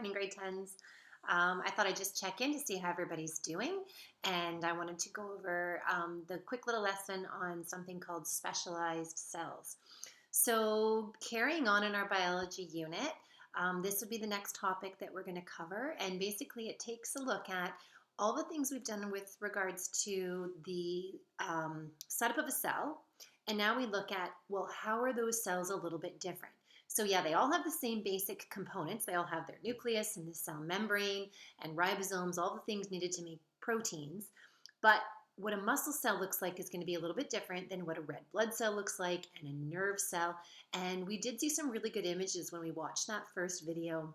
morning, grade 10s. I thought I'd just check in to see how everybody's doing, and I wanted to go over the quick little lesson on something called specialized cells. So carrying on in our biology unit, this would be the next topic that we're going to cover, and basically it takes a look at all the things we've done with regards to the setup of a cell, and now we look at, well, how are those cells a little bit different? So yeah, they all have the same basic components. They all have their nucleus and the cell membrane and ribosomes, all the things needed to make proteins. But what a muscle cell looks like is going to be a little bit different than what a red blood cell looks like and a nerve cell. And we did see some really good images when we watched that first video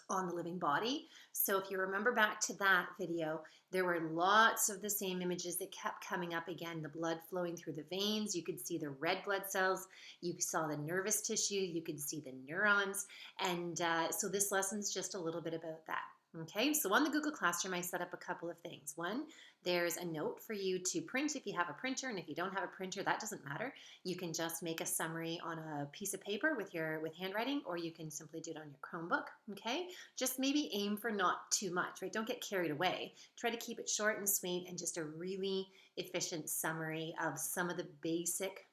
on the living body. So if you remember back to that video, there were lots of the same images that kept coming up again. The blood flowing through the veins, you could see the red blood cells, you saw the nervous tissue, you could see the neurons, and so this lesson's just a little bit about that. Okay, so on the Google Classroom, I set up a couple of things. One, there's a note for you to print if you have a printer, and if you don't have a printer, that doesn't matter. You can just make a summary on a piece of paper with handwriting, or you can simply do it on your Chromebook. Okay, just maybe aim for not too much, right? Don't get carried away. Try to keep it short and sweet and just a really efficient summary of some of the basic,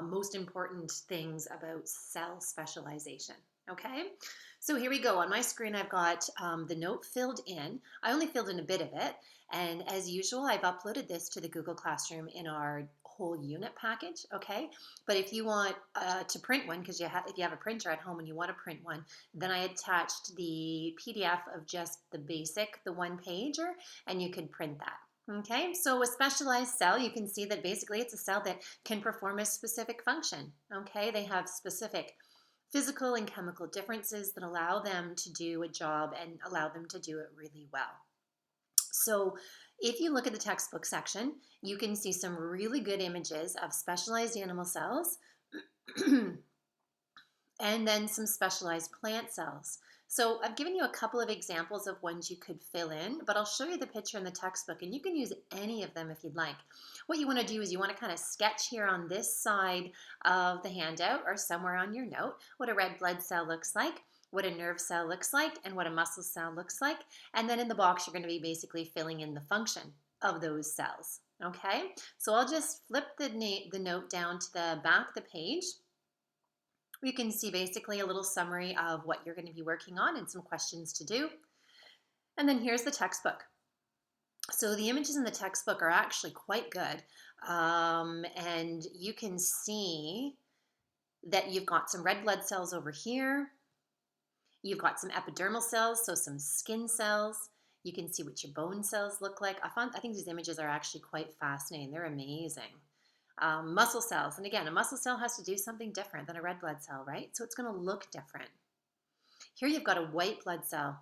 most important things about cell specialization. Okay, so here we go. On my screen, I've got the note filled in. I only filled in a bit of it. And as usual, I've uploaded this to the Google Classroom in our whole unit package, okay? But if you want to print one, because if you have a printer at home and you want to print one, then I attached the PDF of just the basic, the one pager, and you can print that. Okay, so a specialized cell, you can see that basically it's a cell that can perform a specific function. Okay, they have specific physical and chemical differences that allow them to do a job and allow them to do it really well. So if you look at the textbook section, you can see some really good images of specialized animal cells and then some specialized plant cells. So I've given you a couple of examples of ones you could fill in, but I'll show you the picture in the textbook, and you can use any of them if you'd like. What you want to do is you want to kind of sketch here on this side of the handout or somewhere on your note what a red blood cell looks like, what a nerve cell looks like, and what a muscle cell looks like. And then in the box, you're going to be basically filling in the function of those cells. Okay, so I'll just flip the note down to the back of the page. You can see basically a little summary of what you're going to be working on and some questions to do. And then here's the textbook. So the images in the textbook are actually quite good. And you can see that you've got some red blood cells over here. You've got some epidermal cells, so some skin cells. You can see what your bone cells look like. I think these images are actually quite fascinating. They're amazing. Muscle cells, and again, a muscle cell has to do something different than a red blood cell, right? So it's going to look different. Here you've got a white blood cell,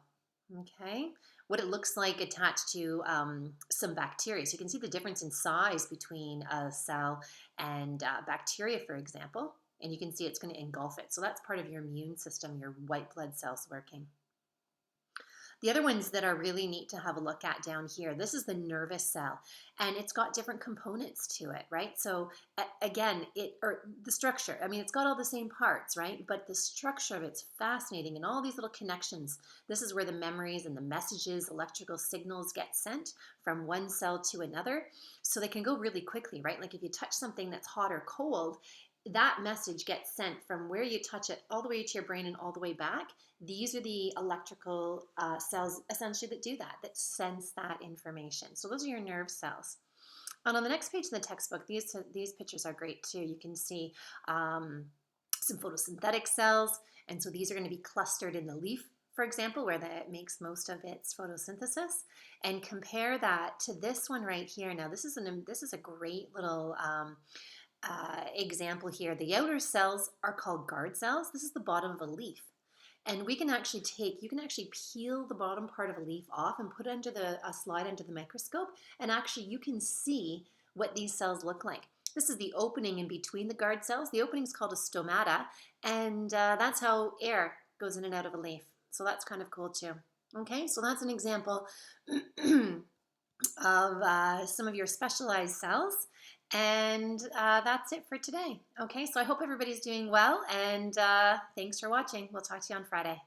okay? What it looks like attached to some bacteria. So you can see the difference in size between a cell and bacteria, for example, and you can see it's going to engulf it. So that's part of your immune system, your white blood cells working. The other ones that are really neat to have a look at down here, this is the nervous cell, and it's got different components to it, right? So again, the structure, I mean, it's got all the same parts, right? But the structure of it's fascinating, and all these little connections. This is where the memories and the messages, electrical signals get sent from one cell to another. So they can go really quickly, right? Like if you touch something that's hot or cold, that message gets sent from where you touch it all the way to your brain and all the way back. These are the electrical cells essentially that do that, that sense that information. So those are your nerve cells. And on the next page in the textbook, these pictures are great too. You can see some photosynthetic cells, and so these are going to be clustered in the leaf, for example, where it makes most of its photosynthesis, and compare that to this one right here. Now this is a great little example here. The outer cells are called guard cells. This is the bottom of a leaf. And you can actually peel the bottom part of a leaf off and put it under a slide under the microscope, and actually you can see what these cells look like. This is the opening in between the guard cells. The opening is called a stomata, and that's how air goes in and out of a leaf. So that's kind of cool too. Okay, so that's an example of some of your specialized cells. And that's it for today. Okay, so I hope everybody's doing well, and thanks for watching. We'll talk to you on Friday.